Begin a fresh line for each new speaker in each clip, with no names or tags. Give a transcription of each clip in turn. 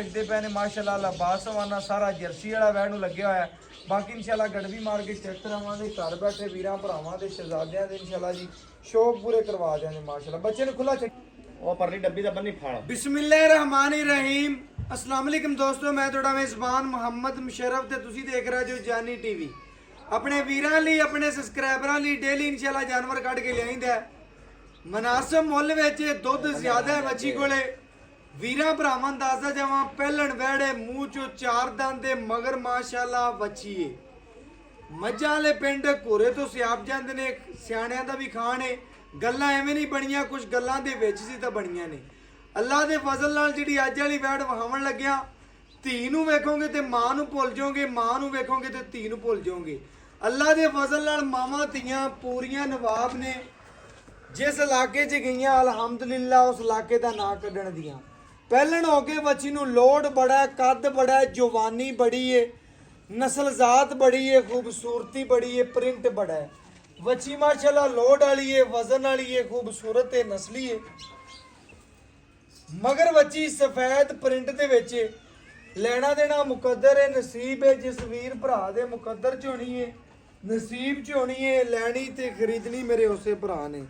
देखते पे ने माशाल्लाह लबास सवाना सारा जर्सी वाला वैन लगे हुआ है। बाकी इंशाल्लाह गड़वी मार के चेक करावांगे घर बैठे वीरां भरावां दे शहजादियां दे इंशाल्लाह जी शौक पूरे करवा देंगे माशाल्लाह। बच्चे ने खुला चेक
ਉਹ ਪਰਲੀ ਡੱਬੀ ਦਾ ਬੰਨੀ ਫਾੜ।
बिस्मिल्लाहिर्रहमानिर्रहीम। अस्सलाम वालेकुम दोस्तों, मैं थोड़ा मेज़बान मोहम्मद मुशर्रफ ते तुसी देख रहे जो जानी टीवी। अपने वीरां लई अपने सबसक्राइबरां लई डेली इंशाल्लाह जानवर कढ के लिआइंदा है। मुनासिब मुੱਲ ਵਿੱਚ ਦੁੱਧ ਜ਼ਿਆਦਾ ਹੈ ਬੱਚੀ ਕੋਲੇ। ਵੀਰਾਂ ਭਰਾਵਾਂ ਦੱਸਦਾ ਜਾਵਾਂ ਪਹਿਲਣ ਵਹਿੜੇ ਮੂੰਹ ਚੋਂ ਚਾਰ ਦੰਦ ਦੇ ਮਗਰ ਮਾਸ਼ਾਅੱਲਾ ਬੱਚੀ ਏ। ਮੱਝਾਂ ਵਾਲੇ ਪਿੰਡ ਘੋਰੇ ਤੋਂ ਸਿਆਪ ਜਾਂਦੇ ਨੇ, ਸਿਆਣਿਆਂ ਦਾ ਵੀ ਖਾਣ ਏ। ਗੱਲਾਂ ਐਵੇਂ ਨਹੀਂ ਬਣੀਆਂ, ਕੁਝ ਗੱਲਾਂ ਦੇ ਵਿੱਚ ਸੀ ਤਾਂ ਬਣੀਆਂ ਨੇ। ਅੱਲਾ ਦੇ ਫਜ਼ਲ ਨਾਲ ਜਿਹੜੀ ਅੱਜ ਵਾਲੀ ਵਹਿੜ ਵਹਾਵਣ ਲੱਗਿਆ, ਧੀ ਨੂੰ ਵੇਖੋਗੇ ਤੇ ਮਾਂ ਨੂੰ ਭੁੱਲ ਜਾਓਗੇ, ਮਾਂ ਨੂੰ ਵੇਖੋਗੇ ਤੇ ਧੀ ਨੂੰ ਭੁੱਲ ਜਾਓਗੇ। ਅੱਲਾ ਦੇ ਫਜ਼ਲ ਨਾਲ ਮਾਵਾਂ ਧੀਆਂ ਪੂਰੀਆਂ ਨਵਾਬ ਨੇ। ਜਿਸ ਇਲਾਕੇ 'ਚ ਗਈਆਂ ਅਲਹਮਦੁਲਿਲਾ ਉਸ ਇਲਾਕੇ ਦਾ ਨਾਂ ਕੱਢਣ ਦੀਆਂ। ਪਹਿਲਣ ਹੋ ਕੇ ਬੱਚੀ ਨੂੰ ਲੋਡ ਬੜਾ, ਕੱਦ ਬੜਾ, ਜਵਾਨੀ ਬੜੀ ਏ, ਨਸਲਜ਼ਾਤ ਬੜੀ ਏ, ਖੂਬਸੂਰਤੀ ਬੜੀ ਏ, ਪ੍ਰਿੰਟ ਬੜਾ ਹੈ। ਬੱਚੀ ਮਾਸ਼ਾਅੱਲਾ ਲੋਡ ਵਾਲੀ ਏ, ਵਜ਼ਨ ਵਾਲੀ ਏ, ਖੂਬਸੂਰਤ ਏ, ਨਸਲੀ ਏ। ਮਗਰ ਬੱਚੀ ਸਫੈਦ ਪ੍ਰਿੰਟ ਦੇ ਵਿੱਚ ਲੈਣਾ ਦੇਣਾ ਮੁਕੱਦਰ ਏ, ਨਸੀਬ ਏ। ਜਿਸ ਵੀਰ ਭਰਾ ਦੇ ਮੁਕੱਦਰ 'ਚ ਹੋਣੀ ਏ, ਨਸੀਬ 'ਚ ਹੋਣੀ ਏ, ਲੈਣੀ ਤੇ ਖਰੀਦਣੀ ਮੇਰੇ ਉਸੇ ਭਰਾ ਨੇ।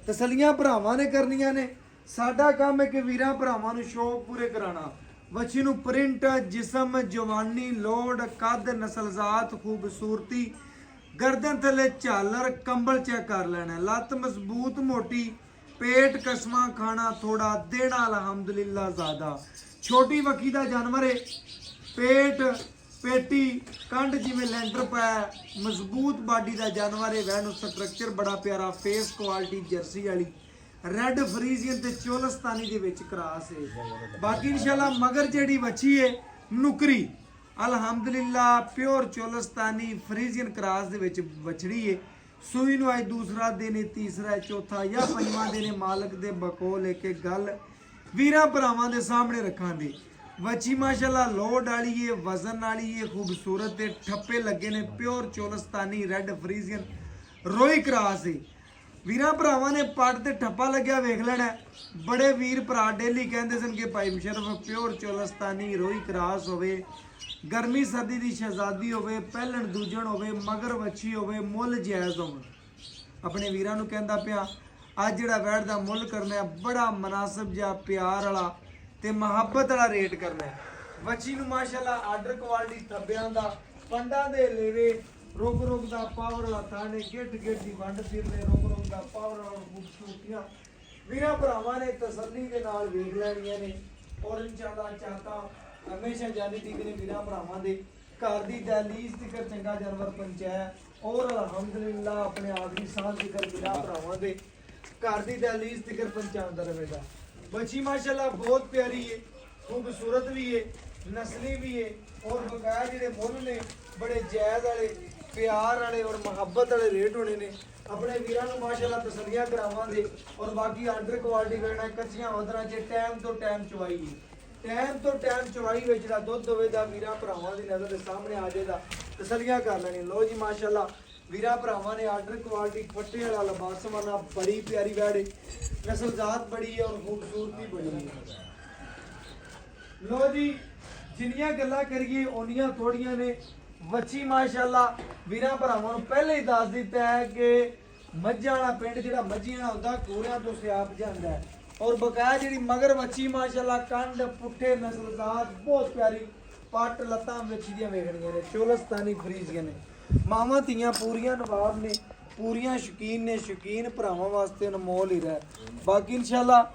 ਤਸੱਲੀਆਂ ਭਰਾਵਾਂ ਨੇ ਕਰਨੀਆਂ ਨੇ। ਸਾਡਾ ਕੰਮ ਹੈ ਕਿ ਵੀਰਾਂ ਭਰਾਵਾਂ ਨੂੰ ਸ਼ੌਕ ਪੂਰੇ ਕਰਾਣਾ। ਬੱਚੀ ਨੂੰ ਪ੍ਰਿੰਟ, ਜਿਸਮ, ਜਵਾਨੀ, ਲੋਡ, ਕੱਦ, ਨਸਲਜ਼ਾਤ, ਖੂਬਸੂਰਤੀ, ਗਰਦਨ ਥੱਲੇ ਝਾਲਰ, ਕੰਬਲ ਚੈੱਕ ਕਰ ਲੈਣਾ। ਲੱਤ ਮਜ਼ਬੂਤ ਮੋਟੀ, ਪੇਟ ਕਸਮਾਂ ਖਾਣਾ ਥੋੜਾ, ਦੇਣਾ ਅਲਹਮਦੁਲਿਲਾ ਜ਼ਿਆਦਾ। ਛੋਟੀ ਵੱਖੀ ਦਾ ਜਾਨਵਰ ਹੈ। ਪੇਟ, ਪੇਟੀ, ਕੰਡ ਜਿਵੇਂ ਲੈਂਟਰ ਪਾਇਆ, ਮਜ਼ਬੂਤ ਬਾਡੀ ਦਾ ਜਾਨਵਰ ਹੈ। ਵੈਨ ਸਟਰਕਚਰ ਬੜਾ ਪਿਆਰਾ, ਫੇਸ ਕੁਆਲਿਟੀ ਜਰਸੀ ਵਾਲੀ, ਰੈੱਡ ਫਰੀਜ਼ੀਅਨ ਤੇ ਚੋਲਸਤਾਨੀ ਦੇ ਵਿੱਚ ਕਰਾਸ ਹੈ। ਬਾਕੀ ਇਨਸ਼ਾਅੱਲਾ ਮਗਰ ਜਿਹੜੀ ਵੱਛੀ ਹੈ ਨੁਕਰੀ, ਅਲਹਮਦੁਲਿਲਾ ਪਿਓਰ ਚੋਲਸਤਾਨੀ ਫਰੀਜ਼ੀਅਨ ਕਰਾਸ ਦੇ ਵਿੱਚ ਵਛੜੀ ਹੈ। ਸੂਈ ਨੂੰ ਅੱਜ ਦੂਸਰਾ ਦਿਨ, ਤੀਸਰਾ, ਚੌਥਾ ਜਾਂ ਪੰਜਵਾਂ ਦਿਨ ਮਾਲਕ ਦੇ ਬਕੋ ਲੈ ਕੇ ਗੱਲ ਵੀਰਾਂ ਭਰਾਵਾਂ ਦੇ ਸਾਹਮਣੇ ਰੱਖਾਂਗੇ। ਵੱਛੀ ਮਾਸ਼ਾਅੱਲਾ ਲੋਡ ਵਾਲੀ ਹੈ, ਵਜ਼ਨ ਵਾਲੀ ਹੈ, ਖੂਬਸੂਰਤ ਤੇ ਠੱਪੇ ਲੱਗੇ ਨੇ, ਪਿਓਰ ਚੋਲਸਤਾਨੀ ਰੈੱਡ ਫਰੀਜ਼ੀਅਨ ਰੋਈ ਕਰਾਸ ਹੈ। ਵੀਰਾਂ ਭਰਾਵਾਂ ਨੇ ਪੱਟ ਤੇ ਠੱਪਾ ਲੱਗਿਆ ਵੇਖ ਲੈਣਾ। ਬੜੇ ਵੀਰ ਭਰਾ ਡੇਲੀ ਕਹਿੰਦੇ ਸਨ ਕਿ ਭਾਈ ਮੁਸ਼ਰਫ ਪਿਓਰ ਚੋਲਸਤਾਨੀ ਰੋਈ ਕਰਾਸ ਹੋਵੇ, ਗਰਮੀ ਸਰਦੀ ਦੀ ਸ਼ਹਿਜ਼ਾਦੀ ਹੋਵੇ, ਪਹਿਲਣ ਦੂਜਣ ਹੋਵੇ, ਮਗਰ ਵੱਛੀ ਹੋਵੇ, ਮੁੱਲ ਜਾਇਜ਼ ਹੋਵੇ। ਆਪਣੇ ਵੀਰਾਂ ਨੂੰ ਕਹਿੰਦਾ ਪਿਆ ਅੱਜ ਜਿਹੜਾ ਵੈੜ ਦਾ ਮੁੱਲ ਕਰਨਾ ਬੜਾ ਮਨਾਸਬ ਜਿਹਾ, ਪਿਆਰ ਵਾਲਾ ਤੇ ਮੁਹੱਬਤ ਵਾਲਾ ਰੇਟ ਕਰਨਾ। ਵੱਛੀ ਨੂੰ ਮਾਸ਼ਾਅੱਲਾ ਆਰਡਰ ਕੁਆਲਿਟੀ ਥੱਬਿਆਂ ਦਾ, ਪੰਡਾਂ ਦੇ ਲੇਵੇ, ਰੁਕ ਰੁਕ ਦਾ ਪਾਵਰ ਵਾਲਾ ਥਾਣੇ, ਗਿੱਟ ਗਿੱਟ ਦੀ ਵੰਡ ਫਿਰਦੇ, ਰੁਕ ਰੁਕ ਦਾ ਪਾਵਰ ਵਾਲਾ ਖੂਬਸੂਰਤੀਆਂ ਵੀਰਾਂ ਭਰਾਵਾਂ ਨੇ ਤਸੱਲੀ ਦੇ ਨਾਲ ਵੇਖ ਲੈਣੀਆਂ ਨੇ। ਔਰ ਇਨਸ਼ਾਅੱਲਾ ਚਾਹਤਾ ਹਮੇਸ਼ਾ ਜਾਨੀ ਟੀਵੀ ਨੇ ਵੀਰਾਂ ਭਰਾਵਾਂ ਦੇ ਘਰ ਦੀ ਦਹਲੀਜ਼ ਤੱਕ ਚੰਗਾ ਜਾਨਵਰ ਪਹੁੰਚਾਇਆ। ਔਰ ਅਲਹਮਦੁਲਿਲਾ ਆਪਣੇ ਆਖਰੀ ਸਾਹ ਤੱਕ ਵੀਰਾਂ ਭਰਾਵਾਂ ਦੇ ਘਰ ਦੀ ਦਹਲੀਜ਼ ਤੱਕ ਪਹੁੰਚਾਉਂਦਾ ਰਹੇਗਾ। ਬੱਚੀ ਮਾਸ਼ਾਅੱਲਾ ਬਹੁਤ ਪਿਆਰੀ ਹੈ, ਖੂਬਸੂਰਤ ਵੀ ਹੈ, ਨਸਲੀ ਵੀ ਹੈ। ਔਰ ਬਕਾਇਆ ਜਿਹੜੇ ਮੁੱਲ ਨੇ ਬੜੇ ਜਾਇਜ਼ ਵਾਲੇ, ਪਿਆਰ ਵਾਲੇ ਔਰ ਮੁਹੱਬਤ ਵਾਲੇ ਰੇਟ ਹੋਣੇ ਨੇ। ਆਪਣੇ ਵੀਰਾਂ ਨੂੰ ਮਾਸ਼ਾਅੱਲਾ ਤਸੱਲੀਆਂ ਕਰਾਵਾਂਗੇ। ਔਰ ਬਾਕੀ ਆਰਡਰ ਕੁਆਲਿਟੀ ਵੇਖਣਾ, ਕੱਚੀਆਂ ਉਧਰਾਂ 'ਚ ਟਾਈਮ ਤੋਂ ਟਾਈਮ ਚਵਾਈ ਹੈ, ਟਾਈਮ ਤੋਂ ਟਾਈਮ ਚਵਾਈ ਵਿੱਚ ਜਿਹੜਾ ਦੁੱਧ ਹੋਵੇ ਦਾ ਵੀਰਾਂ ਭਰਾਵਾਂ ਦੀ ਨਜ਼ਰ ਦੇ ਸਾਹਮਣੇ ਆ ਜਾਏਗਾ। ਤਸੱਲੀਆਂ ਕਰ ਲੈਣੀ। ਲੋ ਜੀ ਮਾਸ਼ਾਅੱਲਾ ਵੀਰਾਂ ਭਰਾਵਾਂ ਨੇ ਆਰਡਰ ਕੁਆਲਿਟੀ ਫੱਟੇ ਵਾਲਾ ਲਿਬਾਸ ਸਮਾਨਾ, ਬੜੀ ਪਿਆਰੀ ਵੈੜ, ਨਸਲਜ਼ਾਤ ਬੜੀ ਹੈ ਔਰ ਖੂਬਸੂਰਤੀ ਬੜੀ ਹੈ। ਲੋ ਜੀ ਜਿੰਨੀਆਂ ਗੱਲਾਂ ਕਰੀਏ ਓਨੀਆਂ ਥੋੜੀਆਂ ਨੇ। ਵੱਛੀ ਮਾਸ਼ਾਅੱਲਾ ਵੀਰਾਂ ਭਰਾਵਾਂ ਨੂੰ ਪਹਿਲੇ ਹੀ ਦੱਸ ਦਿੱਤਾ ਹੈ ਕਿ ਮੱਝਾਂ ਵਾਲਾ ਪਿੰਡ ਜਿਹੜਾ ਮੱਝੀਆਂ ਹੁੰਦਾ ਕੋਰਿਆਂ ਤੋਂ ਸਿਆਪ ਜਾਂਦਾ ਹੈ। ਔਰ ਬਕਾਇਆ ਜਿਹੜੀ ਮਗਰ ਵੱਛੀ ਮਾਸ਼ਾਅੱਲਾ ਕੰਡ, ਪੁੱਠੇ, ਨਸਲਜ਼ਾਤ ਬਹੁਤ ਪਿਆਰੀ, ਪੱਟ ਲੱਤਾਂ ਵੱਛੀ ਦੀਆਂ ਵੇਖਣੀਆਂ ਨੇ, ਚੋਲਸਤਾਨੀ ਫਰੀਜ਼ੀਆਂ ਨੇ। ਮਾਵਾਂ ਧੀਆਂ ਪੂਰੀਆਂ ਨਵਾਬ ਨੇ, ਪੂਰੀਆਂ ਸ਼ੌਕੀਨ ਨੇ। ਸ਼ੌਕੀਨ ਭਰਾਵਾਂ ਵਾਸਤੇ ਅਨਮੋਲ ਹੀ ਰਹਿ। ਬਾਕੀ ਇਨਸ਼ਾਅੱਲਾ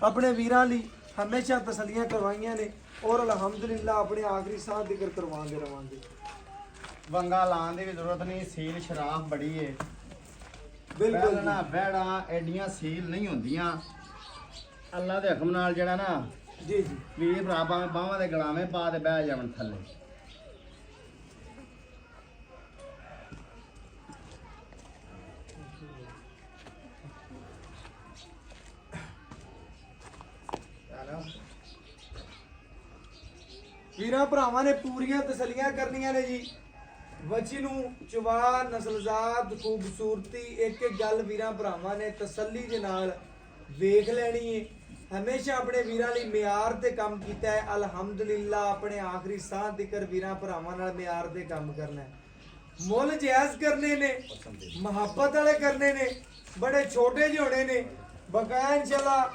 ਆਪਣੇ ਵੀਰਾਂ ਲਈ ਹਮੇਸ਼ਾ ਤਸੱਲੀਆਂ ਕਰਵਾਈਆਂ ਨੇ। ਔਰ ਅਲਹਮਦੁਲਿਲਾ ਆਪਣੇ ਆਖਰੀ ਸਾਹ ਜ਼ਿਕਰ ਕਰਵਾਉਂਦੇ ਰਵਾਂਗੇ।
ਵੰਗਾ ਲਾਉਣ ਦੀ ਵੀ ਜ਼ਰੂਰਤ ਨਹੀਂ, ਸੀਲ ਸ਼ਰਾਫ ਬੜੀ ਏ।
ਬਿਲਕੁਲ
ਨਾ ਵੈੜਾਂ ਐਡੀਆਂ ਸੀਲ ਨਹੀਂ ਹੁੰਦੀਆਂ। ਅੱਲਾ ਦੇ ਹੁਕਮ ਨਾਲ ਜਿਹੜਾ ਨਾ
ਜੀ ਜੀ
ਵੀਰ ਭਰਾ ਭਾਵੇਂ ਬਾਹਾਂ ਦੇ ਗਲਾਵੇਂ ਪਾ ਤੇ ਬਹਿ ਜਾਵਣ ਥੱਲੇ।
ਵੀਰਾਂ ਭਰਾਵਾਂ ਨੇ ਪੂਰੀਆਂ ਤਸੱਲੀਆਂ ਕਰਨੀਆਂ ਨੇ ਜੀ। ਵੱਛੀ ਨੂੰ ਚਵਾ, ਨਸਲਜ਼ਾਤ, ਖੂਬਸੂਰਤੀ, ਇੱਕ ਇੱਕ ਗੱਲ ਵੀਰਾਂ ਭਰਾਵਾਂ ਨੇ ਤਸੱਲੀ ਦੇ ਨਾਲ ਵੇਖ ਲੈਣੀ ਹੈ। ਹਮੇਸ਼ਾ ਆਪਣੇ ਵੀਰਾਂ ਲਈ ਮਿਆਰ ਤੇ ਕੰਮ ਕੀਤਾ ਹੈ। ਅਲਹਮਦੁਲਿਲਾ ਆਪਣੇ ਆਖਰੀ ਸਾਹ ਤੱਕ ਵੀਰਾਂ ਭਰਾਵਾਂ ਨਾਲ ਮਿਆਰ ਤੇ ਕੰਮ ਕਰਨਾ ਹੈ। ਮੁੱਲ ਜਾਇਜ਼ ਕਰਨੇ ਨੇ, ਮੁਹੱਬਤ ਵਾਲੇ ਕਰਨੇ ਨੇ, ਬੜੇ ਛੋਟੇ ਜਿਹੇ ਹੋਣੇ ਨੇ। ਬਕਾਇਆ ਇਨਸ਼ਾਅੱਲਾ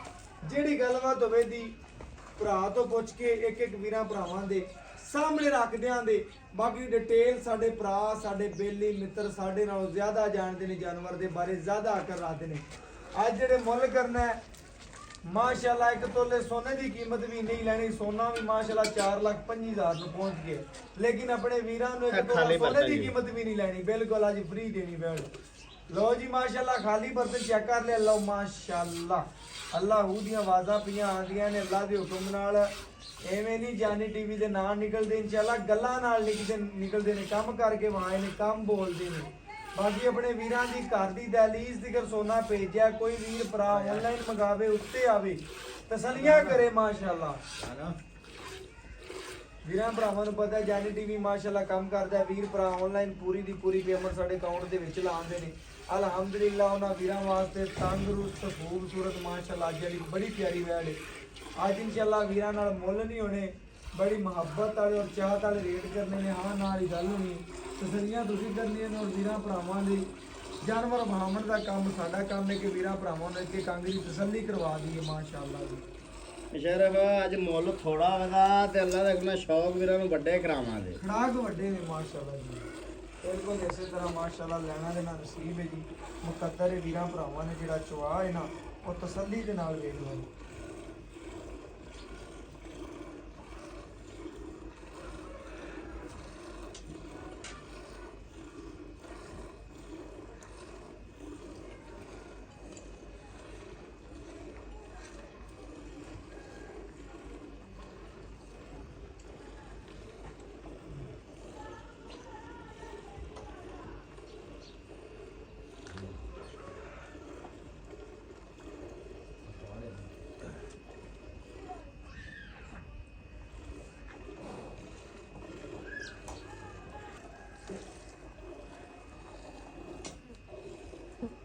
ਜਿਹੜੀ ਗੱਲਬਾਤ ਹੋਵੇ ਦੀ ਭਰਾ ਤੋਂ ਪੁੱਛ ਕੇ ਇੱਕ ਇੱਕ ਵੀਰਾਂ ਭਰਾਵਾਂ ਦੇ ਸਾਹਮਣੇ ਰੱਖ ਦਿਆਂਗੇ। ਬਾਕੀ ਡਿਟੇਲ ਸਾਡੇ ਭਰਾ ਸਾਡੇ ਬੇਲੀ ਮਿੱਤਰ ਸਾਡੇ ਨਾਲੋਂ ਜ਼ਿਆਦਾ ਜਾਣਦੇ ਨੇ, ਜਾਨਵਰ ਦੇ ਬਾਰੇ ਜ਼ਿਆਦਾ ਅਕਲ ਰੱਖਦੇ ਨੇ। ਅੱਜ ਜਿਹੜੇ ਮੁੱਲ ਕਰਨਾ ਹੈ ਮਾਸ਼ਾਅੱਲਾ, ਇੱਕ ਤੋਲੇ ਸੋਨੇ ਦੀ ਕੀਮਤ ਵੀ ਨਹੀਂ ਲੈਣੀ, ਸੋਨਾ ਵੀ ਮਾਸ਼ਾਅੱਲਾ 4,25,000 ਨੂੰ ਪਹੁੰਚ ਗਿਆ। ਲੇਕਿਨ ਆਪਣੇ ਵੀਰਾਂ ਨੂੰ ਇੱਕ ਤੋਲਾ ਸੋਨੇ ਦੀ ਕੀਮਤ ਵੀ ਨਹੀਂ ਲੈਣੀ, ਬਿਲਕੁਲ ਅੱਜ ਫ੍ਰੀ ਦੇਣੀ ਬੈਠ। ਲਓ ਜੀ ਮਾਸ਼ਾਅੱਲਾ ਖਾਲੀ ਬਰਤਨ ਚੈੱਕ ਕਰ ਲਿਆ। ਲਓ ਮਾਸ਼ਾਅੱਲਾ ਅੱਲਾਹੂ ਦੀਆਂ ਆਵਾਜ਼ਾਂ ਪਈਆਂ ਆਉਂਦੀਆਂ ਨੇ ਅੱਲਾ ਦੇ ਹੁਕਮ ਨਾਲ। ਐਵੇਂ ਨਹੀਂ ਜਾਨੀ ਟੀਵੀ ਦੇ ਨਾਂ ਨਿਕਲਦੇ, ਇਨਸ਼ਾਅੱਲਾ ਗੱਲਾਂ ਨਾਲ ਨਿਕਲਦੇ ਨੇ, ਕੰਮ ਕਰਕੇ ਵਾਏ ਨੇ, ਕੰਮ ਬੋਲਦੇ ਨੇ। ਬਾਕੀ ਆਪਣੇ ਵੀਰਾਂ ਦੀ ਘਰ ਦੀ ਦਹਲੀਜ਼ ਦਿਕਰ ਸੋਨਾ ਭੇਜਿਆ, ਕੋਈ ਵੀਰ ਭਰਾ ਆਨਲਾਈਨ ਮੰਗਾਵੇ, ਉੱਤੇ ਆਵੇ, ਤਸੱਲੀਆਂ ਕਰੇ ਮਾਸ਼ਾਅੱਲਾ। ਵੀਰਾਂ ਭਰਾਵਾਂ ਨੂੰ ਪਤਾ ਹੈ ਜਾਨੀ ਟੀਵੀ ਮਾਸ਼ਾਅੱਲਾ ਕੰਮ ਕਰਦਾ ਹੈ। ਵੀਰ ਭਰਾ ਆਨਲਾਈਨ ਪੂਰੀ ਦੀ ਪੂਰੀ ਪੇਮੈਂਟ ਸਾਡੇ ਅਕਾਊਂਟ ਦੇ ਵਿੱਚ ਲਾਉਂਦੇ ਨੇ। ਅਲਹਮਦੁਲਿਲਾ ਉਹਨਾਂ ਵੀਰਾਂ ਵਾਸਤੇ ਤੰਦਰੁਸਤ ਖੂਬਸੂਰਤ ਮਾਸ਼ਾਅੱਲਾ ਅੱਜ ਜਿਹੜੀ ਬੜੀ ਪਿਆਰੀ ਵੈੜ ਹੈ। ਅੱਜ ਇਨਸ਼ਾਅੱਲਾ ਵੀਰਾਂ ਨਾਲ ਮੁੱਲ ਨਹੀਂ ਹੋਣੇ, ਬੜੀ ਮੁਹੱਬਤ ਵਾਲੇ ਔਰ ਚਾਹਤ ਵਾਲੇ ਰੇਟ ਕਰਨੇ ਨੇ। ਹਾਂ ਨਾਲ ਹੀ ਗੱਲ ਹੋਣੀ, ਤਸੱਲੀਆਂ ਤੁਸੀਂ ਕਰਨੀਆਂ ਨੇ। ਔਰ ਵੀਰਾਂ ਭਰਾਵਾਂ ਲਈ ਜਾਨਵਰ ਬਹਾਮਣ ਦਾ ਕੰਮ ਸਾਡਾ ਕੰਮ ਹੈ ਕਿ ਵੀਰਾਂ ਭਰਾਵਾਂ ਨੂੰ ਇੱਕ ਕੰਗ ਦੀ ਤਸੱਲੀ ਕਰਵਾ ਦਈਏ ਮਾਸ਼ਾਅੱਲਾ ਜੀ।
ਸ਼ਰਫ ਅੱਜ ਮੁੱਲ ਥੋੜਾ ਵਗਾ ਤੇ ਅੱਲਾ ਦੇ ਹੁਕਮ ਸ਼ੌਕ ਵੀਰਾਂ ਨੂੰ ਵੱਡੇ ਕਰਾਵਾਂਗੇ।
ਖੜਾਕ ਵੱਡੇ ਨੇ ਮਾਸ਼ਾਅੱਲਾ ਜੀ, ਬਿਲਕੁਲ ਇਸੇ ਤਰ੍ਹਾਂ ਮਾਸ਼ਾਅੱਲਾ ਲੈਣਾ ਦੇ ਨਾਲ ਨਸੀਬ ਹੈ ਜੀ। ਮੁਕੱਦਰ ਹੈ ਵੀਰਾਂ ਭਰਾਵਾਂ ਨੇ ਜਿਹੜਾ ਚੁਆ ਹੈ ਨਾ ਉਹ ਤਸੱਲੀ ਦੇ ਨਾਲ ਵੇਖ ਲਓ।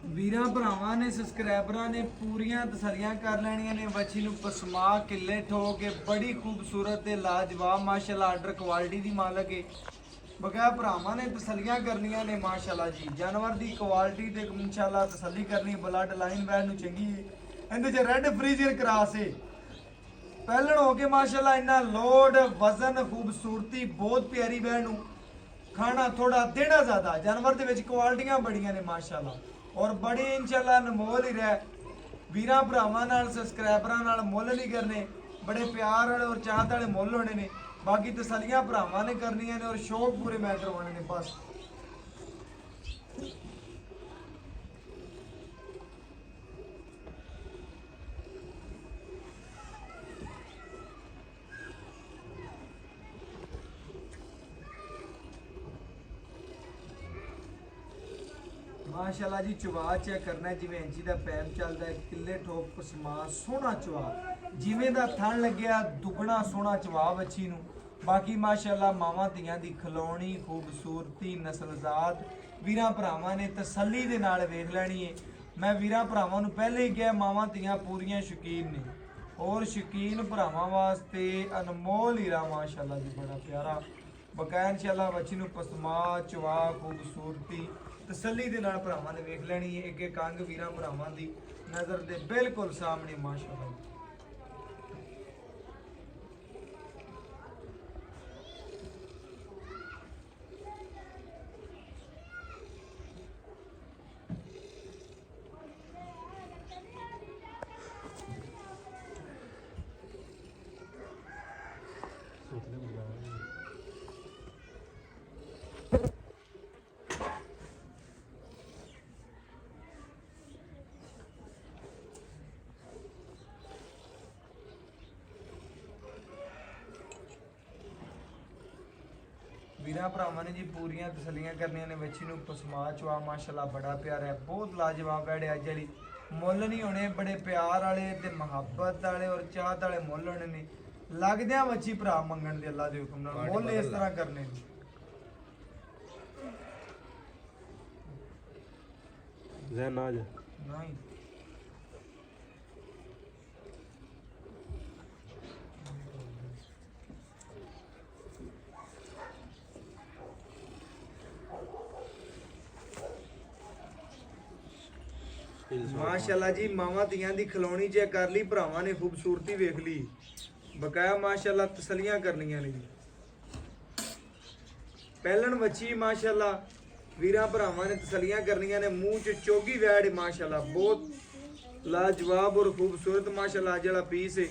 ਵੀਰਾਂ ਭਰਾਵਾਂ ਨੇ ਸਬਸਕ੍ਰਾਈਬਰਾਂ ਨੇ ਪੂਰੀਆਂ ਤਸੱਲੀਆਂ ਕਰ ਲੈਣੀਆਂ ਨੇ। ਵੱਛੀ ਨੂੰ ਪਸਮਾ ਕਿੱਲੇ ਠੋ ਕੇ ਬੜੀ ਖੂਬਸੂਰਤ ਤੇ ਲਾਜਵਾਬ ਮਾਸ਼ਾਅੱਲਾ ਆਰਡਰ ਕੁਆਲਿਟੀ ਦੀ ਮਾਲਕ ਹੈ। ਬਕਾਇਆ ਭਰਾਵਾਂ ਨੇ ਤਸੱਲੀਆਂ ਕਰਨੀਆਂ ਨੇ ਮਾਸ਼ਾਅੱਲਾ ਜੀ। ਜਾਨਵਰ ਦੀ ਕੁਆਲਿਟੀ ਤੇ ਇਨਸ਼ਾਅੱਲਾ ਤਸੱਲੀ ਕਰਨੀ। ਬਲੱਡ ਲਾਈਨ ਵੈਲ ਨੂੰ ਚੰਗੀ ਹੈ, ਇਹਦੇ ਚ ਰੈੱਡ ਫਰੀਜ਼ੀਅਨ ਕਰਾਸ ਹੈ। ਪਹਿਲਣ ਹੋ ਕੇ ਮਾਸ਼ਾਅੱਲਾ ਇੰਨਾ ਲੋਡ ਵਜ਼ਨ ਖੂਬਸੂਰਤੀ ਬਹੁਤ ਪਿਆਰੀ ਵੈਲ ਨੂੰ ਖਾਣਾ ਥੋੜਾ ਦੇਣਾ ਜ਼ਿਆਦਾ। ਜਾਨਵਰ ਦੇ ਵਿੱਚ ਕੁਆਲਿਟੀਆਂ ਬੜੀਆਂ ਨੇ ਮਾਸ਼ਾਅੱਲਾ ਔਰ ਬੜੀ ਇਨਸ਼ਾਅੱਲਾ ਅਨਮੋਲ ਹੀ ਰਹਿ। ਵੀਰਾਂ ਭਰਾਵਾਂ ਨਾਲ ਸਬਸਕ੍ਰਾਈਬਰਾਂ ਨਾਲ ਮੁੱਲ ਨਹੀਂ ਕਰਨੇ, ਬੜੇ ਪਿਆਰ ਵਾਲੇ ਔਰ ਚਾਹਤ ਵਾਲੇ ਮੁੱਲ ਹੋਣੇ ਨੇ। ਬਾਕੀ ਤਸੱਲੀਆਂ ਭਰਾਵਾਂ ਨੇ ਕਰਨੀਆਂ ਨੇ ਔਰ ਸ਼ੌਕ ਪੂਰੇ ਮੈਂ ਕਰਵਾਉਣੇ ਨੇ ਬਸ। ਮਾਸ਼ਾਅੱਲਾ ਜੀ ਚਵਾ ਚੈੱਕ ਕਰਨਾ ਜਿਵੇਂ ਇੰਚੀ ਦਾ ਪੈਮ ਚੱਲਦਾ ਹੈ। ਕਿੱਲੇ ਠੋਕ ਪਸਮਾ ਸੋਹਣਾ ਚਵਾ, ਜਿਵੇਂ ਦਾ ਥਣ ਲੱਗਿਆ ਦੁੱਗਣਾ ਸੋਹਣਾ ਚਵਾ ਬੱਚੀ ਨੂੰ। ਬਾਕੀ ਮਾਸ਼ਾਅੱਲਾ ਮਾਵਾਂ ਧੀਆਂ ਦੀ ਖਲੋਣੀ ਖੂਬਸੂਰਤੀ ਨਸਲਜ਼ਾਤ ਵੀਰਾਂ ਭਰਾਵਾਂ ਨੇ ਤਸੱਲੀ ਦੇ ਨਾਲ ਵੇਖ ਲੈਣੀ ਹੈ। ਮੈਂ ਵੀਰਾਂ ਭਰਾਵਾਂ ਨੂੰ ਪਹਿਲੇ ਹੀ ਕਿਹਾ ਮਾਵਾਂ ਧੀਆਂ ਪੂਰੀਆਂ ਸ਼ੌਕੀਨ ਨੇ ਔਰ ਸ਼ੌਕੀਨ ਭਰਾਵਾਂ ਵਾਸਤੇ ਅਨਮੋਲ ਹੀਰਾ ਮਾਸ਼ਾਅੱਲਾ ਜੀ ਬੜਾ ਪਿਆਰਾ। ਬਕਾਇਆ ਇਨਸ਼ਾਅੱਲਾ ਬੱਚੀ ਨੂੰ ਪਸਮਾ ਚਵਾ ਖੂਬਸੂਰਤੀ ਤਸੱਲੀ ਦੇ ਨਾਲ ਭਰਾਵਾਂ ਨੇ ਵੇਖ ਲੈਣੀ ਹੈ। ਇੱਕ ਇੱਕ ਅੰਗ ਵੀਰਾਂ ਭਰਾਵਾਂ ਦੀ ਨਜ਼ਰ ਦੇ ਬਿਲਕੁਲ ਸਾਹਮਣੇ ਮਾਸ਼ਾਅੱਲਾ। ਵੀਰਾਂ ਭਰਾਵਾਂ ਨੇ ਜੀ ਪੂਰੀਆਂ ਤਸੱਲੀਆਂ ਕਰਨੀਆਂ ਨੇ। ਬੱਚੀ ਨੂੰ ਪਸਮਾ ਚਵਾ ਮਾਸ਼ਾਅੱਲਾ ਬੜਾ ਪਿਆਰਾ ਹੈ, ਬਹੁਤ ਲਾਜਵਾਬ ਵੈੜ ਅੱਜ ਜਿਹੜੀ ਮੁੱਲ ਨਹੀਂ ਹੋਣੇ, ਬੜੇ ਪਿਆਰ ਵਾਲੇ ਤੇ ਮੁਹੱਬਤ ਵਾਲੇ ਔਰ ਚਾਹਤ ਵਾਲੇ ਮੁੱਲ ਹੋਣੇ ਨੇ। ਲੱਗਦਿਆਂ ਬੱਚੀ ਭਰਾ ਮੰਗਣ ਦੇ ਅੱਲਾ ਦੇ ਹੁਕਮ ਨਾਲ ਮੁੱਲ ਇਸ ਤਰ੍ਹਾਂ ਕਰਨੇ ਨੇ।
ਜ਼ੈਨ ਨਾਜ
ਨਹੀਂ ਮਾਸ਼ਾਅੱਲਾ ਜੀ ਮਾਵਾਂ ਧੀਆਂ ਦੀ ਖਲੋਣੀ ਚੈੱਕ ਕਰ ਲਈ, ਭਰਾਵਾਂ ਨੇ ਖੂਬਸੂਰਤੀ ਵੇਖ ਲਈ, ਬਕਾਇਆ ਮਾਸ਼ਾਅੱਲਾ ਤਸੱਲੀਆਂ ਕਰਨੀਆਂ ਨੇ ਜੀ। ਪਹਿਲਣ ਵੱਛੀ ਮਾਸ਼ਾਅੱਲਾ ਵੀਰਾਂ ਭਰਾਵਾਂ ਨੇ ਤਸੱਲੀਆਂ ਕਰਨੀਆਂ ਨੇ, ਮੂੰਹ 'ਚ ਚੋਗੀ ਵੈੜ ਮਾਸ਼ਾਅੱਲਾ ਬਹੁਤ ਲਾਜਵਾਬ ਔਰ ਖੂਬਸੂਰਤ ਮਾਸ਼ਾਅੱਲਾ ਅੱਜ ਵਾਲਾ ਪੀਸ ਹੈ।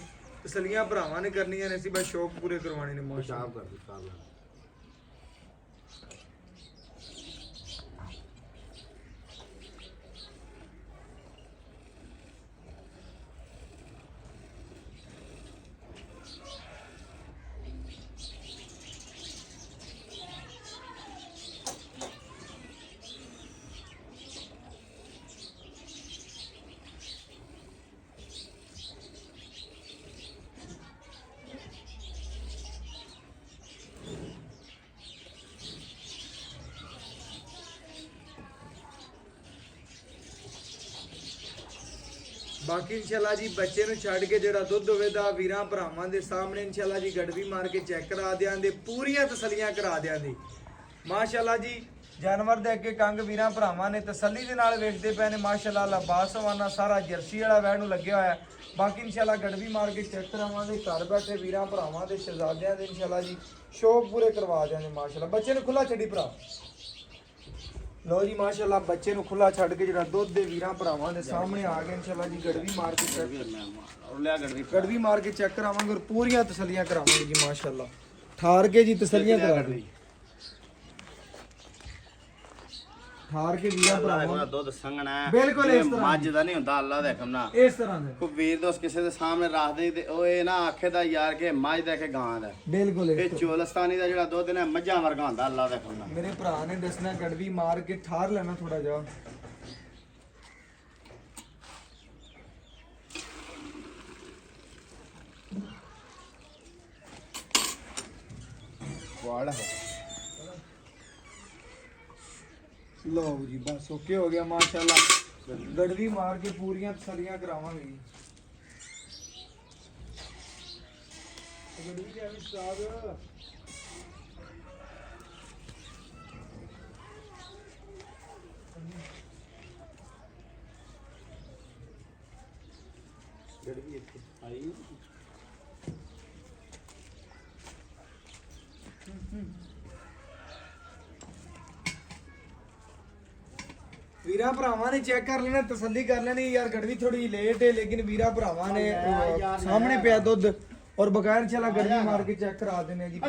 ਤਸੱਲੀਆਂ ਭਰਾਵਾਂ ਨੇ ਕਰਨੀਆਂ ਨੇ, ਅਸੀਂ ਬਸ ਸ਼ੌਕ ਪੂਰੇ ਕਰਵਾਣੇ ਨੇ ਮਾਸ਼ਾਅੱਲਾ। ਬਾਕੀ ਇਨਸ਼ਾਅੱਲਾ ਜੀ ਬੱਚੇ ਨੂੰ ਛੱਡ ਕੇ ਜਿਹੜਾ ਦੁੱਧ ਹੋਵੇਗਾ ਵੀਰਾਂ ਭਰਾਵਾਂ ਦੇ ਸਾਹਮਣੇ ਇਨਸ਼ਾਅੱਲਾ ਜੀ ਗੜਵੀ ਮਾਰ ਕੇ ਚੈੱਕ ਕਰਾ ਦਿਆਂਗੇ, ਪੂਰੀਆਂ ਤਸੱਲੀਆਂ ਕਰਾ ਦਿਆਂਗੇ ਮਾਸ਼ਾਅੱਲਾ ਜੀ। ਜਾਨਵਰ ਦੇ ਅੱਗੇ ਕੰਗ ਵੀਰਾਂ ਭਰਾਵਾਂ ਨੇ ਤਸੱਲੀ ਦੇ ਨਾਲ ਵੇਖਦੇ ਪਏ ਨੇ ਮਾਸ਼ਾਅੱਲਾ। ਲਾਬਾਸਵਾਨਾ ਸਾਰਾ ਜਰਸੀ ਵਾਲਾ ਵੈੜ ਨੂੰ ਲੱਗਿਆ ਹੋਇਆ। ਬਾਕੀ ਇਨਸ਼ਾਅੱਲਾ ਗੜਵੀ ਮਾਰ ਕੇ ਚੈੱਕ ਕਰਾਵਾਂਗੇ, ਘਰ ਬੈਠੇ ਵੀਰਾਂ ਭਰਾਵਾਂ ਦੇ ਸ਼ਹਿਜ਼ਾਦਿਆਂ ਦੇ ਇਨਸ਼ਾਅੱਲਾ ਜੀ ਸ਼ੌਕ ਪੂਰੇ ਕਰਵਾ ਦਿਆਂਗੇ ਮਾਸ਼ਾਅੱਲਾ। ਬੱਚੇ ਨੂੰ ਖੁੱਲਾ ਛੱਡੀ ਭਰਾ, ਲੋ ਜੀ ਮਾਸ਼ਾਅੱਲਾ ਬੱਚੇ ਨੂੰ ਖੁੱਲਾ ਛੱਡ ਕੇ ਜਿਹੜਾ ਦੁੱਧ ਦੇ ਵੀਰਾਂ ਭਰਾਵਾਂ ਦੇ ਸਾਹਮਣੇ ਆ ਗਿਆ ਇਨਸ਼ਾਅੱਲਾ ਜੀ। ਗੜਵੀ ਮਾਰ ਕੇ ਗੜਵੀ ਮਾਰ ਕੇ ਚੈੱਕ ਕਰਾਵਾਂਗੇ ਔਰ ਪੂਰੀਆਂ ਤਸੱਲੀਆਂ ਕਰਾਵਾਂਗੇ ਜੀ ਮਾਸ਼ਾਅੱਲਾ। ਠਾਰ ਕੇ ਜੀ ਤਸੱਲੀਆਂ ਕਰਾ ਦੇ, ਠਾਰ ਕੇ ਵੀਰਾਂ ਭਰਾਵਾਂ
ਦੁੱਧ ਸੰਘਣਾ ਹੈ
ਬਿਲਕੁਲ ਇਸ ਤਰ੍ਹਾਂ
ਮੱਝ ਦਾ ਨਹੀਂ ਹੁੰਦਾ, ਅੱਲਾ ਦੇ ਹੁਕਮ ਨਾਲ
ਇਸ ਤਰ੍ਹਾਂ ਦੇ
ਕੋਈ ਵੀਰ ਦੋਸਤ ਕਿਸੇ ਦੇ ਸਾਹਮਣੇ ਰੱਖਦੇ ਤੇ ਉਹ ਇਹ ਨਾ ਆਖੇ ਦਾ ਯਾਰ ਕਿ ਮੱਝ ਦਾ ਕਿ ਗਾਂ ਦਾ।
ਬਿਲਕੁਲ
ਇਹ ਚੋਲਸਤਾਨੀ ਦਾ ਜਿਹੜਾ ਦੁੱਧ ਨੇ ਮੱਝਾਂ ਵਰਗਾ ਹੁੰਦਾ, ਅੱਲਾ ਦੇ ਹੁਕਮ ਨਾਲ।
ਮੇਰੇ ਭਰਾ ਨੇ ਦੱਸਣਾ ਗੜਵੀ ਮਾਰ ਕੇ ਠਾਰ ਲੈਣਾ ਥੋੜਾ ਜਿਹਾ।
ਵਾਲਾ
ਲਓ ਜੀ ਬਸ ਓਕੇ ਹੋ ਗਿਆ ਮਾਸ਼ਾਅੱਲਾ। ਗੜਵੀ ਮਾਰ ਕੇ ਪੂਰੀਆਂ ਤਸੱਲੀਆਂ ਕਰਾਵਾਂਗੇ ਜੀ। ਗੜਵੀ ਦੇ ਉਸਤਾਦ
ਗੜਵੀ ਇੱਥੇ ਆਈ
ਵੀਰਾਂ ਭਰਾਵਾਂ ਨੇ ਚੈੱਕ ਕਰ ਲੈਣਾ, ਤਸੱਲੀ ਕਰ ਲੈਣੀ ਯਾਰ ਗੜਵੀ ਥੋੜੀ ਲੇਟ ਹੈ ਲੇਕਿਨ ਵੀਰਾਂ ਭਰਾਵਾਂ ਨੇ ਸਾਹਮਣੇ ਪਿਆ ਦੁੱਧ ਔਰ ਬਗੈਰ ਇਨਸ਼ਾਅੱਲਾ ਗੜਵੀ ਮਾਰ ਕੇ ਚੈੱਕ ਕਰਾ ਦੇਣੇ ਜੀ।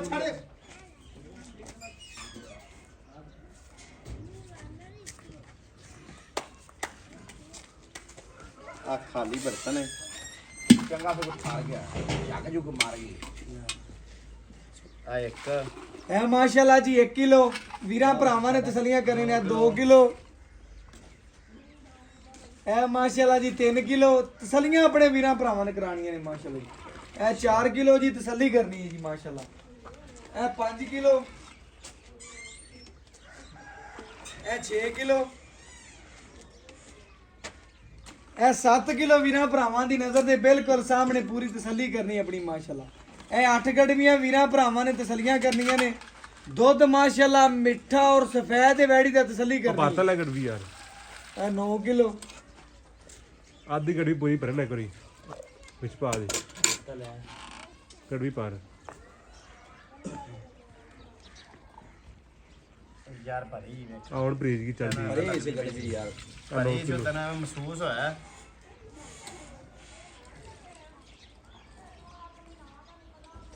ਆ ਖਾਲੀ ਬਰਤਨ ਹੈ ਚੰਗਾ ਫਿਰ ਖਾ ਗਿਆ ਜੱਗ ਜੁਗ ਮਾਰ ਗਈ ਆ ਇੱਕ
ਇਹ ਮਾਸ਼ਾਅੱਲਾ ਜੀ 1 ਕਿਲੋ ਵੀਰਾਂ ਭਰਾਵਾਂ ਨੇ ਤਸੱਲੀਆਂ ਕਰਨੇ ਨੇ। 2 ਕਿਲੋ ਇਹ ਮਾਸ਼ਾਅੱਲਾ ਜੀ 3 ਕਿਲੋ ਤਸੱਲੀਆਂ ਆਪਣੇ ਵੀਰਾਂ ਭਰਾਵਾਂ ਨੇ ਕਰਾਣੀਆਂ ਨੇ ਮਾਸ਼ਾਅੱਲਾ ਜੀ। ਇਹ 4 ਕਿਲੋ ਜੀ ਤਸੱਲੀ ਕਰਨੀ ਹੈ ਜੀ ਮਾਸ਼ਾਅੱਲਾ। ਇਹ 5 ਕਿਲੋ, ਇਹ 6 ਕਿਲੋ, ਇਹ 7 ਕਿਲੋ ਵੀਰਾਂ ਭਰਾਵਾਂ ਦੀ ਨਜ਼ਰ ਦੇ ਬਿਲਕੁਲ ਸਾਹਮਣੇ ਪੂਰੀ ਤਸੱਲੀ ਕਰਨੀ ਆਪਣੀ ਮਾਸ਼ਾਅੱਲਾ। ਇਹ 8 ਗੜਵੀਆਂ ਵੀਰਾਂ ਭਰਾਵਾਂ ਨੇ ਤਸੱਲੀਆਂ ਕਰਨੀਆਂ ਨੇ। ਦੁੱਧ ਮਾਸ਼ਾਅੱਲਾ ਮਿੱਠਾ ਔਰ ਸਫੈਦ ਵੈੜੀ ਦਾ ਤਸੱਲੀ ਕਰਨੀ।
ਪਾਤਾ ਲੈ ਗੜਵੀ ਯਾਰ,
ਇਹ 9 ਕਿਲੋ
ਆधी ਗੜਵੀ ਪੂਰੀ ਭਰ ਲੈ ਕਰੀ ਵਿੱਚ ਪਾ ਦੇ ਗੜਵੀ ਪਾਰ
ਯਾਰ ਭਰੀ ਵਿੱਚ
ਆਉਣ ਬਰੀਜ ਕੀ ਚੱਲਦੀ ਹੈ।
ਭਰੀ ਇਸ ਗੜਵੀ ਯਾਰ ਭਰੀ ਜੋ ਤਨਾ ਮਹਿਸੂਸ ਹੋਇਆ।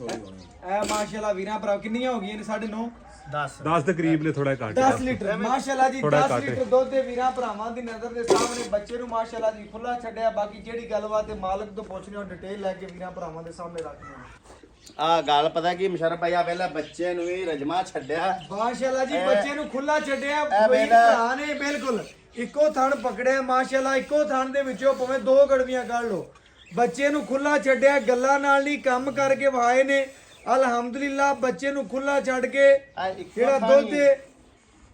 ਇਹ ਮਾਸ਼ਾਅੱਲਾ ਵੀਰਾਂ ਭਰਾ ਕਿੰਨੀਆਂ ਹੋ ਗਈਆਂ ਨੇ? 9.5
10 ਦੇ ਕਰੀਬ ਨੇ, ਥੋੜਾ ਘੱਟ
10 ਲੀਟਰ ਮਾਸ਼ਾਅੱਲਾ ਜੀ।
ਥੋੜ੍ਹਾ
10
ਘੱਟ
ਲੀਟਰ ਦੁੱਧ ਦੇ ਵੀਰਾਂ ਭਰਾਵਾਂ ਦੀ ਨਜ਼ਰ ਦੇ ਸਾਹਮਣੇ ਬੱਚੇ ਨੂੰ ਮਾਸ਼ਾਅੱਲਾ ਜੀ ਖੁੱਲਾ ਛੱਡਿਆ। ਬਾਕੀ ਜਿਹੜੀ ਗੱਲਬਾਤ ਹੈ ਮਾਲਕ ਤੋਂ ਪੁੱਛਣੀ ਉਹ ਡਿਟੇਲ ਲੈ ਕੇ ਵੀਰਾਂ ਭਰਾਵਾਂ ਦੇ ਸਾਹਮਣੇ ਰੱਖਣੀ।
ਆ ਗੱਲ ਪਤਾ ਕੀ ਮੁਸ਼ਰਫ ਭਾਈ ਆ ਪਹਿਲਾਂ ਬੱਚੇ ਨੂੰ ਵੀ ਰਜਮਾ ਛੱਡਿਆ
ਮਾਸ਼ਾਅੱਲਾ ਜੀ ਬੱਚੇ ਨੂੰ ਖੁੱਲਾ ਛੱਡਿਆ।
ਇਹ
ਬਈ
ਵੇਲਾ-
ਭਰਾ ਨੇ ਬਿਲਕੁਲ ਇੱਕੋ ਥਣ ਪਕੜਿਆ ਮਾਸ਼ਾਅੱਲਾ। ਇੱਕੋ ਥਣ ਦੇ ਵਿੱਚੋਂ ਭਾਵੇਂ 2 ਗੜਵੀਆਂ ਕੱਢ ਲਓ। ਬੱਚੇ ਨੂੰ ਖੁੱਲਾ ਛੱਡਿਆ, ਗੱਲਾਂ ਨਾਲ ਨਹੀਂ ਕੰਮ ਕਰਕੇ ਵਹਾਏ ਨੇ ਅਲਹਮਦੁਲਿਲਾ। ਬੱਚੇ ਨੂੰ ਖੁੱਲਾ ਛੱਡ ਕੇ ਜਿਹੜਾ ਦੁੱਧ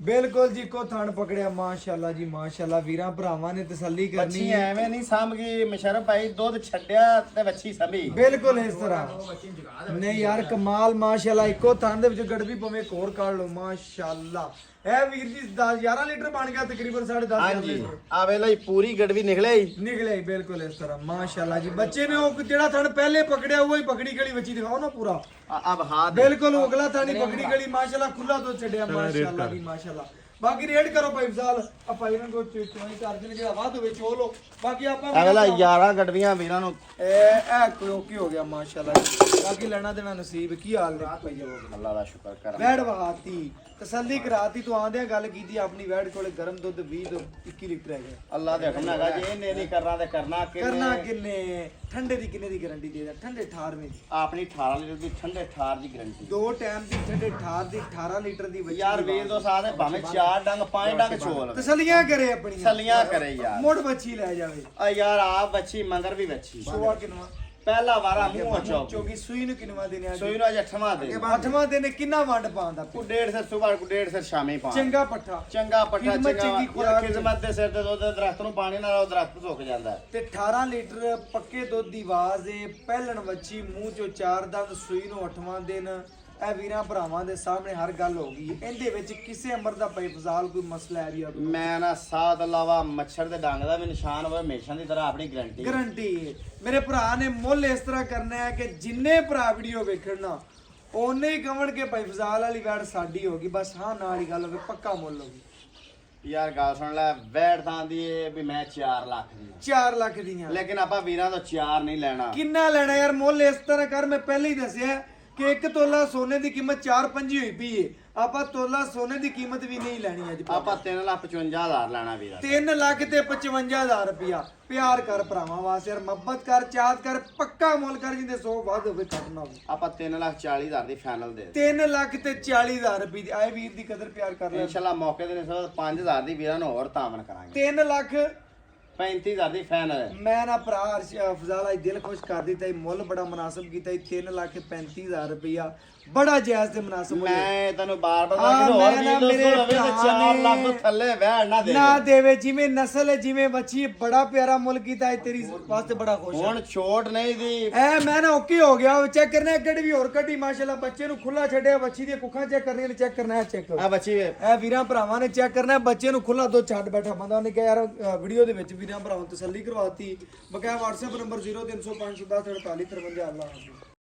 ਬਿਲਕੁਲ ਜੀ ਇੱਕੋ ਥਣ ਪਕੜਿਆ ਮਾਸ਼ਾਅੱਲਾ ਜੀ ਮਾਸ਼ਾਅੱਲਾ। ਵੀਰਾਂ ਭਰਾਵਾਂ ਨੇ ਤਸੱਲੀ ਕਰਨੀ
ਬੱਚੀ
ਹੈ
ਐਵੇਂ ਨਹੀਂ ਸਾਂਭ ਗਈ ਮੁਸ਼ਰਫ ਭਾਈ, ਦੁੱਧ ਛੱਡਿਆ ਤੇ ਬੱਚੀ ਸੰਭੀ
ਬਿਲਕੁਲ ਇਸ ਤਰ੍ਹਾਂ। ਨਹੀਂ ਯਾਰ ਕਮਾਲ ਮਾਸ਼ਾਅੱਲਾ। ਇੱਕੋ ਥਣ ਦੇ ਵਿੱਚ ਗੜਵੀ ਭਾਵੇਂ ਇੱਕ ਹੋਰ ਕੱਢ ਲਓ ਮਾਸ਼ਾਅੱਲਾ। ਇਹ ਵੀਰ ਜੀ 10 11 ਲੀਟਰ ਬਣ ਗਿਆ ਤਕਰੀਬਨ 10.5
ਹਾਂਜੀ
ਲੀਟਰ
ਆ ਵੇਲਾ ਜੀ ਪੂਰੀ ਗੜਵੀ ਨਿਕਲਿਆ ਜੀ
ਨਿਕਲਿਆ ਹੀ ਬਿਲਕੁਲ ਇਸ ਤਰ੍ਹਾਂ ਮਾਸ਼ਾਅੱਲਾ ਜੀ ਬੱਚੇ ਨੇ ਉਹ ਜਿਹੜਾ ਥਣ ਪਹਿਲੇ ਪਕੜਿਆ ਉਹ ਹੀ ਪਕੜੀ ਗਲੀ ਬੱਚੀ ਦਿਖਾਓ ਨਾ ਪੂਰਾ
ਅਬ ਹਾथ
ਬਿਲਕੁਲ ਉਹ ਅਗਲਾ ਥਾਣੀ ਪਕੜੀ ਗਲੀ ਮਾਸ਼ਾਅੱਲਾ ਖੁੱਲਾ ਤੋਂ ਛੱਡਿਆ ਮਾਸ਼ਾਅੱਲਾ ਜੀ ਮਾਸ਼ਾਅੱਲਾ ਬਾਕੀ ਰੇਡ ਕਰੋ ਭਾਈ ਫਜ਼ਾਲ ਆ ਭਾਈ ਨੂੰ ਕੋ ਚੋਈ ਚਾਰਜਨ ਜਿਹੜਾ ਵਾਧ ਹੋਵੇ ਚੋ ਲੋ ਬਾਕੀ ਆਪਾਂ
ਆ ਵੇਲਾ 11 ਗੜਵੀਆਂ ਵੀਰਾਂ ਨੂੰ
ਇਹ ਕੀ ਹੋ ਗਿਆ ਮਾਸ਼ਾਅੱਲਾ ਜੀ ਬਾਕੀ ਲੈਣਾ ਦੇਣਾ ਨਸੀਬ ਕੀ ਹਾਲ ਨੇ ਭਾਈ
ਅੱਲਾ ਦਾ ਸ਼ੁਕਰ ਕਰ
ਵੈੜ ਵਹਾਤੀ ਤਸੱਲੀ ਕਰਾਤੀ ਤੂੰ ਆਂਦਿਆਂ ਗੱਲ ਕੀਤੀ ਆਪਣੀ ਵੈੜ ਕੋਲੇ ਗਰਮ ਦੁੱਧ 20 ਤੋਂ 21 ਲੀਟਰ ਹੈਗਾ
ਅੱਲਾ ਦੇ ਹੁਕਮ ਹੈਗਾ ਜੇ ਇਹਨੇ ਨਹੀਂ ਕਰਨਾ ਤੇ ਕਰਨਾ
ਕਰਨਾ ਕਿੰਨੇ ਠੰਡੇ ਦੀ ਕਿੰਨੇ ਦੀ ਗਾਰੰਟੀ ਦੇ ਦਾ ਠੰਡੇ 18ਵੇਂ ਦੀ
ਆਪਣੀ 18 ਲੀਟਰ ਦੀ ਠੰਡੇ ਠਾਰ ਦੀ ਗਰੰਟੀ
ਦੋ ਟਾਈਮ ਦੀ ਠੰਡੇ 18 ਲੀਟਰ ਦੀ ਬੱਚੀ
ਯਾਰ ਵੀਰ ਦੋ ਸਾਹ ਦੇ ਭਾਵੇਂ 4 ਡੰਗ 5 ਡੰਗ ਛੋਲ
ਤਸੱਲੀਆਂ ਕਰੇ ਆਪਣੀਆਂ
ਸੱਲੀਆਂ ਕਰੇ ਯਾਰ
ਮੋੜ ਬੱਚੀ ਲੈ ਜਾਵੇ
ਆ ਯਾਰ ਆ ਬੱਚੀ ਮੰਗਰ ਵੀ ਬੱਚੀ
ਸੋਆ ਕਿਨਵਾ
ਪਹਿਲਾ ਵਾਰਾ ਮੂੰਹ ਚੋਕ
ਚੋਗੀ ਸੂਈ ਨੂੰ ਕਿਨਵਾ ਦੇਣੇ ਅੱਜ
ਸੋਈ ਨੂੰ ਅੱਜ 8ਵਾਂ ਦੇ
8ਵਾਂ ਦਿਨ ਕਿੰਨਾ ਵੰਡ ਪਾਉਂਦਾ
ਕੋ 1.5 ਸਿਰ ਸਵੇਰ ਕੋ 1.5 ਸਿਰ ਸ਼ਾਮੇ ਪਾ
ਚੰਗਾ ਪੱਠਾ
ਚੰਗਾ ਪੱਠਾ
ਖਿਦਮਤ
ਚੰਗਾ
ਚੰਗੀ ਖੁਰਾਕ
ਖਿਦਮਤ ਦੇ ਸਿਰ ਤੇ ਦੁੱਧ ਦਰਖਤ ਨੂੰ ਪਾਣੀ ਨਾਲ ਉਹ ਦਰਖਤ ਸੁੱਕ ਜਾਂਦਾ ਹੈ।
ਤੇ 18 ਲੀਟਰ ਪੱਕੇ ਦੁੱਧ ਦੀ ਆਵਾਜ਼ ਏ ਪਹਿਲਣ ਵੱਛੀ ਮੂੰਹ ਚੋਂ 4 ਦੰਦ ਸੂਈ ਨੂੰ 8ਵਾਂ ਦਿਨ ਇਹ ਵੀਰਾਂ ਭਰਾਵਾਂ ਦੇ ਸਾਹਮਣੇ ਹਰ ਗੱਲ ਹੋ ਗਈ ਇਹਦੇ ਵਿੱਚ ਕਿਸੇ ਅਮਰ ਦਾ ਭਾਈ ਫਜ਼ਾਲ ਕੋਈ ਮਸਲਾ ਹੈ ਵੀ ਆ
ਮੈਂ ਨਾ ਸਾਹ ਤੋਂ ਇਲਾਵਾ ਮੱਛਰ ਦੇ ਡੰਗ ਦਾ ਵੀ ਨਿਸ਼ਾਨ ਹੋਵੇ ਹਮੇਸ਼ਾ ਦੀ ਤਰ੍ਹਾਂ ਆਪਣੀ ਗਰੰਟੀ
ਗਰੰਟੀ ਮੇਰੇ ਭਰਾ ਨੇ ਮੁੱਲ ਇਸ ਤਰ੍ਹਾਂ ਕਰਨਾ ਹੈ ਕਿ ਜਿੰਨੇ ਭਰਾ ਵੀਡੀਓ ਵੇਖਣ ਨਾ ਉਹਨੇ ਹੀ ਕਹਣ ਕਿ ਭਾਈ ਫਜ਼ਾਲ ਵਾਲੀ ਵੈੜ ਸਾਡੀ ਹੋਗੀ ਬਸ ਹਾਂ ਨਾਲ ਹੀ ਗੱਲ ਹੋਵੇ ਪੱਕਾ ਮੁੱਲ ਹੋਗੀ
ਯਾਰ ਗੱਲ ਸੁਣ ਲੈ ਵੈੜ ਤਾਂ ਦੀ ਏ ਵੀ ਮੈਂ 4 ਲੱਖ ਦੀ
4 ਲੱਖ ਦੀਆਂ
ਲੇਕਿਨ ਆਪਾਂ ਵੀਰਾਂ ਤੋਂ 4 ਨਹੀਂ ਲੈਣਾ
ਕਿੰਨਾ ਲੈਣਾ ਯਾਰ ਮੁੱਲ ਇਸ ਤਰ੍ਹਾਂ ਕਰ ਮੈਂ ਪਹਿਲਾਂ ਹੀ ਦੱਸਿਆ ਕਿ 1 ਤੋਲਾ ਸੋਨੇ ਦੀ ਕੀਮਤ 4.5 ਹੋਈ ਪਈ ਏ ਆਪਾਂ ਤੋਲਾ ਸੋਨੇ ਦੀ ਕੀਮਤ ਵੀ ਨਹੀਂ ਲੈਣੀ ਅੱਜ
ਆਪਾਂ 3,55,000 ਲੈਣਾ ਵੀਰਾਂ
3 ਲੱਖ ਤੇ 55,000 ਰੁਪਇਆ ਪਿਆਰ ਕਰ ਭਰਾਵਾਂ ਵਾਸਤੇ ਯਾਰ ਮੁਹੱਬਤ ਕਰ ਚਾਹਤ ਕਰ ਪੱਕਾ ਮੁੱਲ ਕਰ ਜਿੰਦੇ 100 ਵੱਧ ਹੋਵੇ ਘਟਣਾ ਹੋਵੇ
ਆਪਾਂ 3,40,000 ਦੀ ਫਾਈਨਲ ਦੇ
3 ਲੱਖ ਤੇ 40,000 ਰੁਪਏ ਦੀ ਆਏ ਵੀਰ ਦੀ ਕਦਰ ਪਿਆਰ ਕਰ ਲੈ
ਇਨਸ਼ਾਅੱਲਾ ਮੌਕੇ ਤੇ 5,000 ਦੀ ਵੀਰਾਂ ਨੂੰ ਹੋਰ ਤਾਮਨ ਕਰਾਂਗੇ
3 ਲੱਖ
35,000 ਦੀ ਫਾਈਨਲ
ਮੈਂ ਨਾ ਭਰਾ ਫਜ਼ਾਲਾ ਦਿਲ ਖੁਸ਼ ਕਰ ਦਿੱਤਾ ਇਹ ਮੁੱਲ ਬੜਾ ਮੁਨਾਸਬ ਕੀਤਾ 3 ਲੱਖ 35,000 ਰੁਪਇਆ ਬੜਾ ਜਾਇਜ਼ ਤੇ ਮੁਨਾਸਬ
ਮੈਂ ਤੈਨੂੰ ਬਾਰ-ਬਾਰ
ਹਾਂ,
ਦੱਸ
ਮੈਂ
ਹੋਰ
ਨਾ
ਵੀ
ਮੇਰੇ
ਦੋਸਤੋ ਰਵੇ ਤੇ
ਭਰਾ
4 ਲੱਖ
ਨੇ
ਤੋਂ ਥੱਲੇ ਵੈੜ ਨਾ ਦੇ
ਨਾ ਦੇਵੇ ਜਿਵੇਂ ਨਸਲ ਹੈ ਜਿਵੇਂ ਬੱਚੀ ਬੜਾ ਪਿਆਰਾ ਮੁੱਲ ਕੀਤਾ ਹੈ ਤੇਰੀ ਵਾਸਤੇ ਬੜਾ ਖੁਸ਼ ਹਾਂ
ਹੁਣ ਛੋਟ ਨਹੀਂ ਦੀ
ਐ ਮੈਂ ਨਾ ਓਕੇ ਹੋ ਗਿਆ ਚੈੱਕ ਕਰਨਾ ਕਿਹੜੀ ਵੀ ਹੋਰ ਕੱਢੀ ਮਾਸ਼ਾਅੱਲਾ ਬੱਚੇ ਨੂੰ ਖੁੱਲਾ ਛੱਡਿਆ ਬੱਚੀ ਦੀਆਂ ਕੁੱਖਾਂ ਚੈੱਕ ਕਰਨੀਆਂ ਨੇ ਚੈੱਕ ਕਰਨਾ ਹੈ ਚੈੱਕ
ਆ ਬੱਚੀ ਵੇ
ਇਹ ਵੀਰਾਂ ਭਰਾਵਾਂ ਨੇ ਚੈੱਕ ਕਰਨਾ ਬੱਚੇ ਨੂੰ ਖੁੱਲਾ ਦੋ ਛੱਡ ਬੈਠਾ ਬੰਦਾ ਉਹਨੇ ਕਿਹਾ ਯਾਰ ਵੀਡੀਓ ਦੇ ਵਿੱਚ ਵੀਰਾਂ ਭਰਾਵਾਂ ਨੂੰ ਤਸੱਲੀ ਕਰਵਾਤੀ ਬਕਾਇਆ WhatsApp ਨੰਬਰ 0305104853 ਅੱਲਾਹ ਹਾਫਿਜ਼।